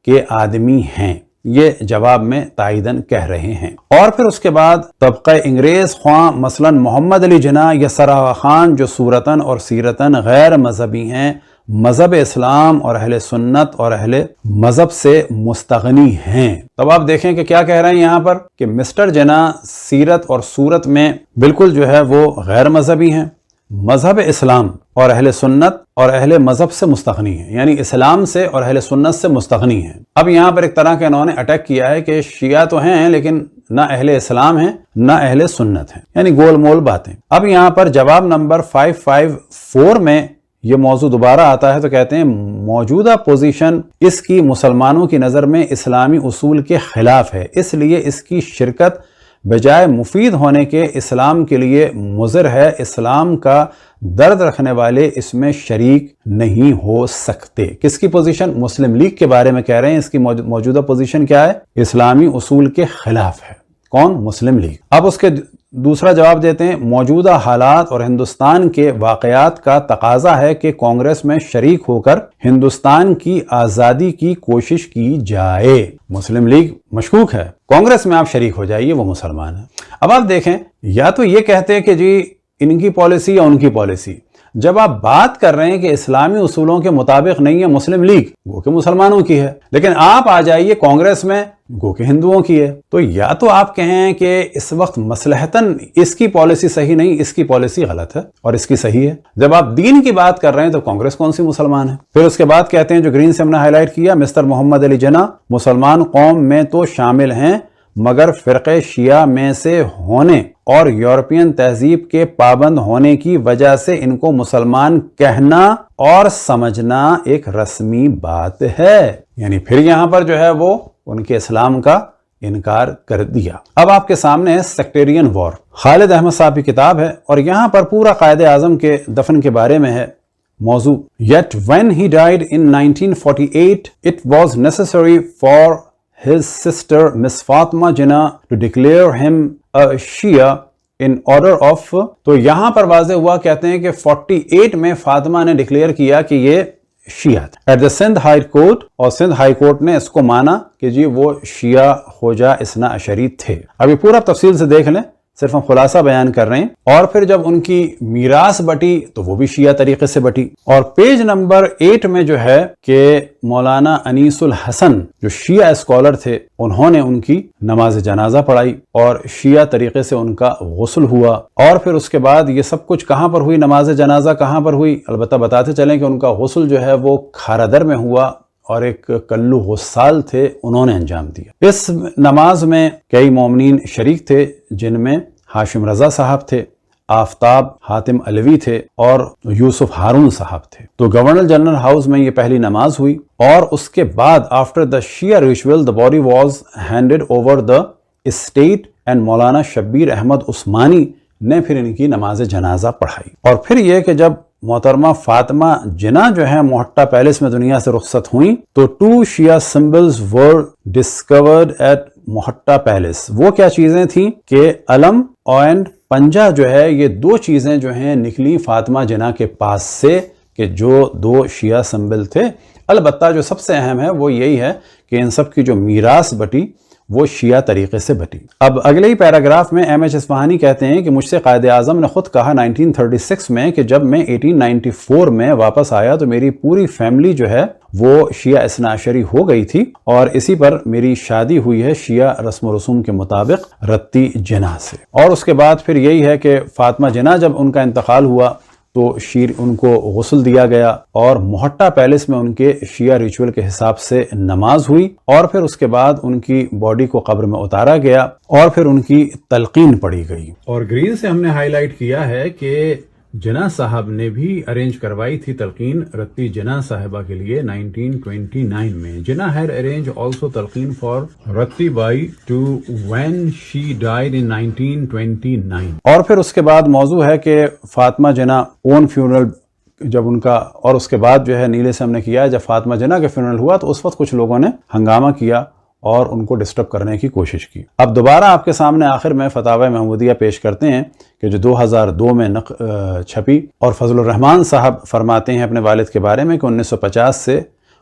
کے آدمی ہیں. یہ جواب میں تائیدن کہہ رہے ہیں. اور پھر اس کے بعد طبقہ انگریز خواہ مثلا محمد علی جناح یا سراوا خان جو صورتاً اور سیرتاً غیر مذہبی ہیں, مذہب اسلام اور اہل سنت اور اہل مذہب سے مستغنی ہیں. تب آپ دیکھیں کہ کیا کہہ رہے ہیں یہاں پر کہ مسٹر جناح سیرت اور صورت میں بالکل جو ہے وہ غیر مذہبی ہیں, مذہب اسلام اور اہل سنت اور اہل مذہب سے مستغنی ہیں, یعنی اسلام سے اور اہل سنت سے مستغنی ہیں. اب یہاں پر ایک طرح کا انہوں نے اٹیک کیا ہے کہ شیعہ تو ہیں لیکن نہ اہل اسلام ہیں نہ اہل سنت ہیں, یعنی گول مول باتیں. اب یہاں پر جواب نمبر 554 میں یہ موضوع دوبارہ آتا ہے تو کہتے ہیں موجودہ پوزیشن اس کی مسلمانوں کی نظر میں اسلامی اصول کے خلاف ہے, اس لیے اس کی شرکت بجائے مفید ہونے کے اسلام کے لیے مضر ہے. اسلام کا درد رکھنے والے اس میں شریک نہیں ہو سکتے. کس کی پوزیشن؟ مسلم لیگ کے بارے میں کہہ رہے ہیں اس کی موجودہ پوزیشن کیا ہے؟ اسلامی اصول کے خلاف ہے. کون؟ مسلم لیگ. اب اس کے دوسرا جواب دیتے ہیں, موجودہ حالات اور ہندوستان کے واقعات کا تقاضا ہے کہ کانگریس میں شریک ہو کر ہندوستان کی آزادی کی کوشش کی جائے. مسلم لیگ مشکوک ہے, کانگریس میں آپ شریک ہو جائیے, وہ مسلمان ہیں. اب آپ دیکھیں, یا تو یہ کہتے ہیں کہ جی ان کی پالیسی یا ان کی پالیسی. جب آپ بات کر رہے ہیں کہ اسلامی اصولوں کے مطابق نہیں ہے مسلم لیگ, وہ کہ مسلمانوں کی ہے, لیکن آپ آ جائیے کانگریس میں, گو کہ ہندوؤں کی ہے. تو یا تو آپ کہیں کہ اس وقت مصلحتاً اس کی پالیسی صحیح نہیں, اس کی پالیسی غلط ہے اور اس کی صحیح ہے. جب آپ دین کی بات کر رہے ہیں تو کانگریس کون سی مسلمان ہے؟ پھر اس کے بعد کہتے ہیں جو گرین سے ہم نے ہائی لائٹ کیا, مسٹر محمد علی جناح مسلمان قوم میں تو شامل ہیں مگر فرقہ شیعہ میں سے ہونے اور یورپین تہذیب کے پابند ہونے کی وجہ سے ان کو مسلمان کہنا اور سمجھنا ایک رسمی بات ہے. یعنی پھر یہاں پر جو ہے وہ ان کے اسلام کا انکار کر دیا. اب آپ کے سامنے ہے سیکٹیرین وار, خالد احمد صاحب کی کتاب ہے, اور یہاں پر پورا قائد اعظم کے دفن کے بارے میں ہے موضوع. Yet when he died in 1948 it was necessary for his sister Miss Fatima Jinnah to declare him a Shia in order of. تو یہاں پر واضح ہوا, کہتے ہیں کہ 48 میں فاطمہ نے ڈکلیئر کیا کہ یہ شیعہ تھا. At the Sindh high court, اور سندھ ہائی کورٹ نے اس کو مانا کہ جی وہ شیعہ خوجہ اثنا عشری تھے. اب یہ پورا تفصیل سے دیکھ لیں, صرف ہم خلاصہ بیان کر رہے ہیں. اور پھر جب ان کی میراث بٹی تو وہ بھی شیعہ طریقے سے بٹی. اور پیج نمبر 8 میں جو ہے کہ مولانا انیس الحسن جو شیعہ اسکالر تھے, انہوں نے ان کی نماز جنازہ پڑھائی اور شیعہ طریقے سے ان کا غسل ہوا. اور پھر اس کے بعد یہ سب کچھ کہاں پر ہوئی, نماز جنازہ کہاں پر ہوئی؟ البتہ بتاتے چلیں کہ ان کا غسل جو ہے وہ کھارا در میں ہوا اور ایک کلو غسال تھے، انہوں نے انجام دیا۔ اس نماز میں کئی مومنین شریک تھے، جن میں ہاشم رضا صاحب تھے، آفتاب حاتم علوی تھے اور یوسف ہارون صاحب تھے۔ تو گورنر جنرل ہاؤس میں یہ پہلی نماز ہوئی، اور اس کے بعد after the Shia ritual the body was handed over the state and مولانا شبیر احمد عثمانی نے پھر ان کی نماز جنازہ پڑھائی۔ اور پھر یہ کہ جب محترمہ فاطمہ جناح جو ہے موہٹا پیلس میں دنیا سے رخصت ہوئیں تو 2 Shia symbols were discovered at Mohatta palace. وہ کیا چیزیں تھیں کہ علم اینڈ پنجہ جو ہے، یہ 2 چیزیں جو ہیں نکلی فاطمہ جناح کے پاس سے، کہ جو 2 شیعہ سمبل تھے۔ البتہ جو سب سے اہم ہے وہ یہی ہے کہ ان سب کی جو میراث بٹی وہ شیعہ طریقے سے بٹی۔ اب اگلے ہی پیراگراف میں ایم ایچ اصفہانی کہتے ہیں کہ مجھ سے قائد اعظم نے خود کہا 1936 میں کہ جب میں 1894 میں واپس آیا تو میری پوری فیملی جو ہے وہ شیعہ اثنا عشری ہو گئی تھی، اور اسی پر میری شادی ہوئی ہے شیعہ رسم و رسوم کے مطابق رتی جناح سے۔ اور اس کے بعد پھر یہی ہے کہ فاطمہ جناح جب ان کا انتقال ہوا تو ان کو غسل دیا گیا، اور موہٹا پیلس میں ان کے شیعہ ریچول کے حساب سے نماز ہوئی، اور پھر اس کے بعد ان کی باڈی کو قبر میں اتارا گیا اور پھر ان کی تلقین پڑھی گئی۔ اور گرین سے ہم نے ہائی لائٹ کیا ہے کہ جناح صاحب نے بھی ارینج کروائی تھی تلقین رتی جناح صاحبہ کے لیے 1929 میں۔ جناح had arranged also تلقین for Ratti Bai to when she died in 1929۔ اور پھر اس کے بعد موضوع ہے کہ فاطمہ جناح اون فیونرل جب ان کا، اور اس کے بعد جو ہے نیلے سے ہم نے کیا ہے جب فاطمہ جناح کا فیونرل ہوا تو اس وقت کچھ لوگوں نے ہنگامہ کیا اور ان کو ڈسٹرب کرنے کی کوشش کی۔ اب دوبارہ آپ کے سامنے آخر میں فتاوی محمودیہ پیش کرتے ہیں کہ جو 2002 میں چھپی، اور فضل الرحمان صاحب فرماتے ہیں اپنے والد کے بارے میں کہ 1950 سے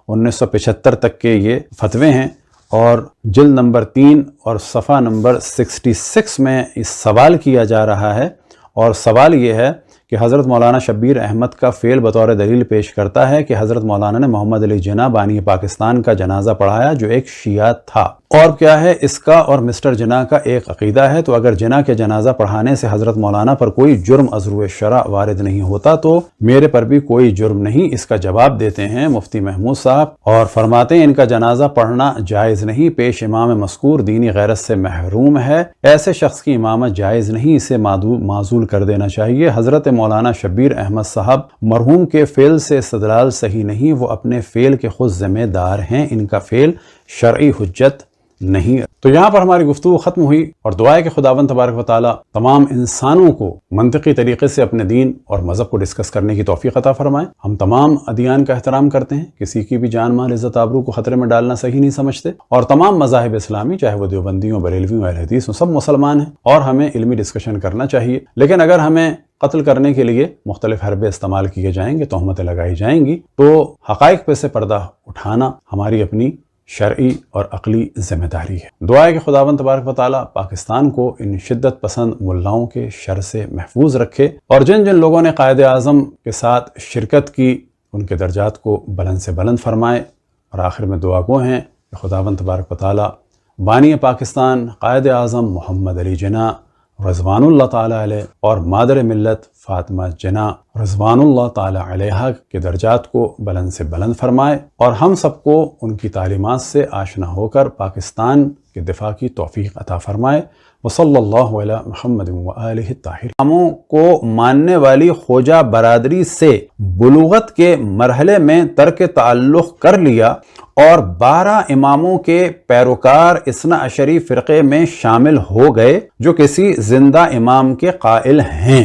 1975 تک کے یہ فتوے ہیں، اور جلد نمبر 3 اور صفحہ نمبر 66 میں اس سوال کیا جا رہا ہے، اور سوال یہ ہے کہ حضرت مولانا شبیر احمد کا فعل بطور دلیل پیش کرتا ہے کہ حضرت مولانا نے محمد علی جناح بانی پاکستان کا جنازہ پڑھایا جو ایک شیعہ تھا، اور کیا ہے اس کا اور مسٹر جناح کا ایک عقیدہ ہے، تو اگر جناح کے جنازہ پڑھانے سے حضرت مولانا پر کوئی جرم از روئے شرع وارد نہیں ہوتا تو میرے پر بھی کوئی جرم نہیں۔ اس کا جواب دیتے ہیں مفتی محمود صاحب اور فرماتے ہیں ان کا جنازہ پڑھنا جائز نہیں، پیش امام مذکور دینی غیرت سے محروم ہے، ایسے شخص کی امامت جائز نہیں، اسے معزول کر دینا چاہیے۔ حضرت مولانا شبیر احمد صاحب مرحوم کے فعل سے استدلال صحیح نہیں، وہ اپنے فعل کے خود ذمہ دار ہیں، ان کا فعل شرعی حجت نہیں۔ تو یہاں پر ہماری گفتگو ختم ہوئی، اور دعا ہے کہ خداوند تبارک و تعالی تمام انسانوں کو منطقی طریقے سے اپنے دین اور مذہب کو ڈسکس کرنے کی توفیق عطا فرمائے۔ ہم تمام ادیان کا احترام کرتے ہیں، کسی کی بھی جان مال عزت آبرو کو خطرے میں ڈالنا صحیح نہیں سمجھتے، اور تمام مذاہب اسلامی چاہے وہ دیوبندیوں، بریلویوں، اہل حدیث ہوں، سب مسلمان ہیں اور ہمیں علمی ڈسکشن کرنا چاہیے۔ لیکن اگر ہمیں قتل کرنے کے لیے مختلف حربے استعمال کیے جائیں گے، تہمتیں لگائی جائیں گی، تو حقائق پہ سے پردہ اٹھانا ہماری اپنی شرعی اور عقلی ذمہ داری ہے۔ دعا ہے کہ خداوند تبارک و تعالی پاکستان کو ان شدت پسند ملاؤں کے شر سے محفوظ رکھے، اور جن جن لوگوں نے قائد اعظم کے ساتھ شرکت کی ان کے درجات کو بلند سے بلند فرمائے، اور آخر میں دعا گو ہیں کہ خداوند تبارک و تعالی بانی پاکستان قائد اعظم محمد علی جناح رضوان اللہ تعالی علیہ اور مادر ملت فاطمہ جناح رضوان اللہ تعالی علیہ کے درجات کو بلند سے بلند فرمائے، اور ہم سب کو ان کی تعلیمات سے آشنا ہو کر پاکستان کے دفاع کی توفیق عطا فرمائے۔ وصلی اللہ علی محمد وآلہ الطاہرین۔ اماموں کو ماننے والی خوجہ برادری سے بلوغت کے مرحلے میں ترک تعلق کر لیا اور 12 اماموں کے پیروکار اثنا عشری فرقے میں شامل ہو گئے جو کسی زندہ امام کے قائل ہیں۔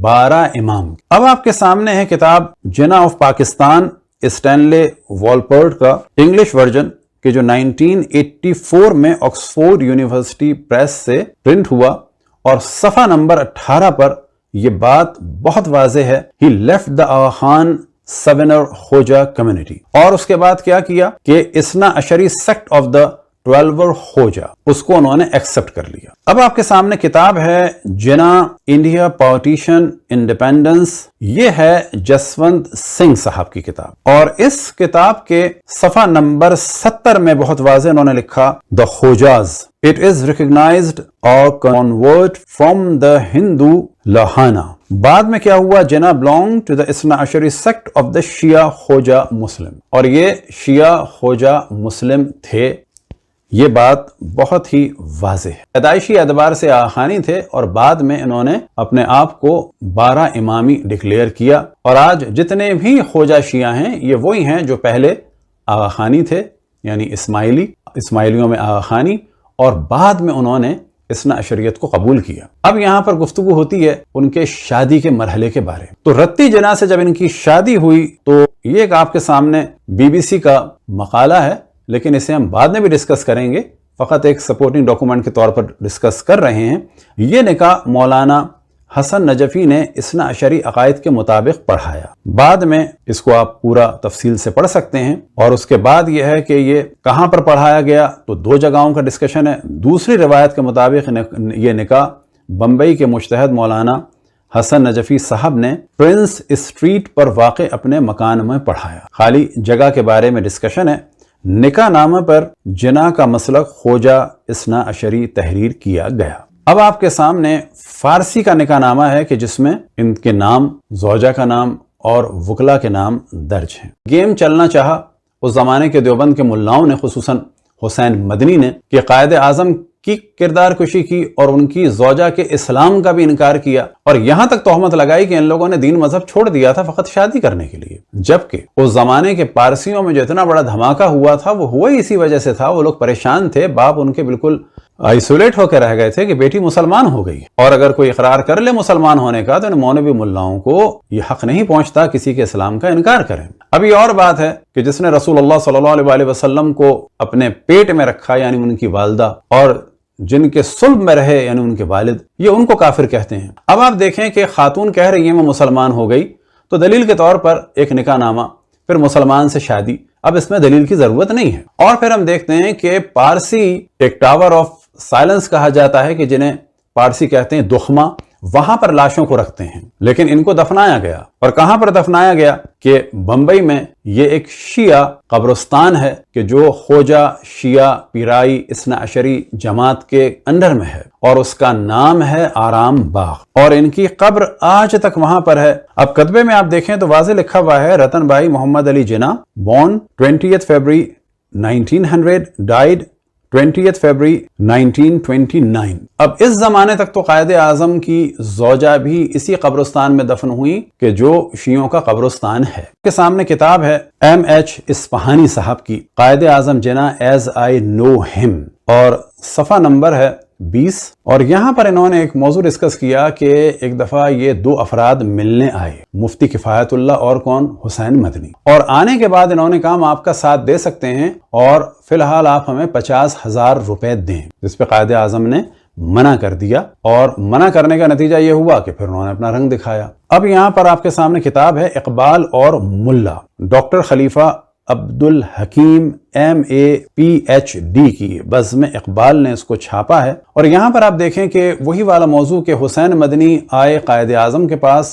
12 امام۔ اب آپ کے سامنے ہے کتاب جناح آف پاکستان اسٹینلے والپورٹ کا انگلش ورژن کہ جو 1984 میں آکسفورڈ یونیورسٹی پریس سے پرنٹ ہوا، اور صفحہ نمبر 18 پر یہ بات بہت واضح ہے۔ He left the Aga Khan سونر خوجہ کمیونٹی، اور اس کے بعد کیا کیا کہ اثنا عشری سیکٹ آف دا 12 خوجہ، اس کو انہوں نے ایکسپٹ کر لیا۔ اب آپ کے سامنے کتاب ہے جناح انڈیا پارٹیشن انڈیپینڈنس، یہ ہے جسونت سنگھ صاحب کی کتاب، اور اس کتاب کے صفحہ نمبر 70 میں بہت واضح انہوں نے لکھا دا خوجاز It is recognized or convert from the Hindu lahana بعد میں کیا ہوا؟ جنا belong to the اثنا عشری sect of the شیعہ خوجہ مسلم، اور یہ شیعہ خوجہ مسلم تھے، یہ بات بہت ہی واضح ہے۔ پیدائشی اعتبار سے آغاخانی تھے اور بعد میں انہوں نے اپنے آپ کو 12 امامی ڈکلیئر کیا، اور آج جتنے بھی خوجہ شیعہ ہیں یہ وہی ہیں جو پہلے آغاخانی تھے، یعنی اسماعیلیوں میں آغاخانی، اور بعد میں انہوں نے اثنا عشریت کو قبول کیا۔ اب یہاں پر گفتگو ہوتی ہے ان کے شادی کے مرحلے کے بارے میں۔ تو رتی جنا سے جب ان کی شادی ہوئی تو یہ ایک آپ کے سامنے BBC کا مقالہ ہے، لیکن اسے ہم بعد میں بھی ڈسکس کریں گے، فقط ایک سپورٹنگ ڈاکومنٹ کے طور پر ڈسکس کر رہے ہیں۔ یہ نکاح مولانا حسن نجفی نے اثنا عشری عقائد کے مطابق پڑھایا۔ بعد میں اس کو آپ پورا تفصیل سے پڑھ سکتے ہیں، اور اس کے بعد یہ ہے کہ یہ کہاں پر پڑھایا گیا تو 2 جگہوں کا ڈسکشن ہے۔ دوسری روایت کے مطابق یہ نکاح بمبئی کے مجتہد مولانا حسن نجفی صاحب نے پرنس اسٹریٹ پر واقع اپنے مکان میں پڑھایا۔ خالی جگہ کے بارے میں ڈسکشن ہے۔ نکاح نامہ پر جنا کا مسلک خوجہ اثنا عشری تحریر کیا گیا۔ اب آپ کے سامنے فارسی کا نکاح نامہ ہے کہ جس میں ان کے نام، زوجہ کا نام اور وکلا کے نام درج ہیں۔ گیم چلنا چاہا اس زمانے کے دیوبند کے ملاؤں نے، خصوصاً حسین مدنی نے، کہ قائد اعظم کی کردار کشی کی اور ان کی زوجہ کے اسلام کا بھی انکار کیا، اور یہاں تک تہمت لگائی کہ ان لوگوں نے دین مذہب چھوڑ دیا تھا فقط شادی کرنے کے لیے، جبکہ اس زمانے کے پارسیوں میں جو اتنا بڑا دھماکہ ہوا تھا وہ ہوا ہی اسی وجہ سے تھا۔ وہ لوگ پریشان تھے، باپ ان کے بالکل آئسولیٹ ہو کے رہ گئے تھے کہ بیٹی مسلمان ہو گئی، اور اگر کوئی اقرار کر لے مسلمان ہونے کا تو ان مولوی ملاؤں کو یہ حق نہیں پہنچتا کسی کے اسلام کا انکار کریں۔ اب یہ اور بات ہے کہ جس نے رسول اللہ صلی اللہ علیہ وسلم کو اپنے پیٹ میں رکھا، یعنی ان کی والدہ، اور جن کے صلب میں رہے یعنی ان کے والد، یہ ان کو کافر کہتے ہیں۔ اب آپ دیکھیں کہ خاتون کہہ رہی ہے میں مسلمان ہو گئی، تو دلیل کے طور پر ایک نکاح نامہ، پھر مسلمان سے شادی، اب اس میں دلیل کی ضرورت نہیں ہے۔ اور پھر ہم دیکھتے ہیں کہ پارسی ایک ٹاور آف سائلنس کہا جاتا ہے کہ جنہیں پارسی کہتے ہیں دخمہ، وہاں پر لاشوں کو رکھتے ہیں، لیکن ان کو دفنایا گیا۔ اور کہاں پر دفنایا گیا؟ کہ بمبئی میں یہ ایک شیعہ قبرستان ہے کہ جو خوجہ شیعہ پیرائی اثنا عشری جماعت کے انڈر میں ہے، اور اس کا نام ہے آرام باغ، اور ان کی قبر آج تک وہاں پر ہے۔ اب کتبے میں آپ دیکھیں تو واضح لکھا ہوا ہے رتن بھائی محمد علی جناح، born 20 فروری 1900، died 20 فروری 1929۔ اب اس زمانے تک تو قائد اعظم کی زوجہ بھی اسی قبرستان میں دفن ہوئی کہ جو شیعوں کا قبرستان ہے۔ کے سامنے کتاب ہے MH اصفہانی صاحب کی، قائد اعظم جناح ایز آئی نو ہم، اور صفحہ نمبر ہے 20، اور یہاں پر انہوں نے ایک موضوع ڈسکس کیا کہ ایک دفعہ یہ 2 افراد ملنے آئے، مفتی کفایت اللہ اور کون؟ حسین مدنی، اور آنے کے بعد انہوں نے کہا ہم آپ کا ساتھ دے سکتے ہیں اور فی الحال آپ ہمیں 50,000 روپے دیں، جس پہ قائد اعظم نے منع کر دیا، اور منع کرنے کا نتیجہ یہ ہوا کہ پھر انہوں نے اپنا رنگ دکھایا۔ اب یہاں پر آپ کے سامنے کتاب ہے اقبال اور ملا، ڈاکٹر خلیفہ عبد الحکیم MA PhD کی بزم اقبال نے اس کو چھاپا ہے، اور یہاں پر آپ دیکھیں کہ وہی والا موضوع کہ حسین مدنی آئے قائد اعظم کے پاس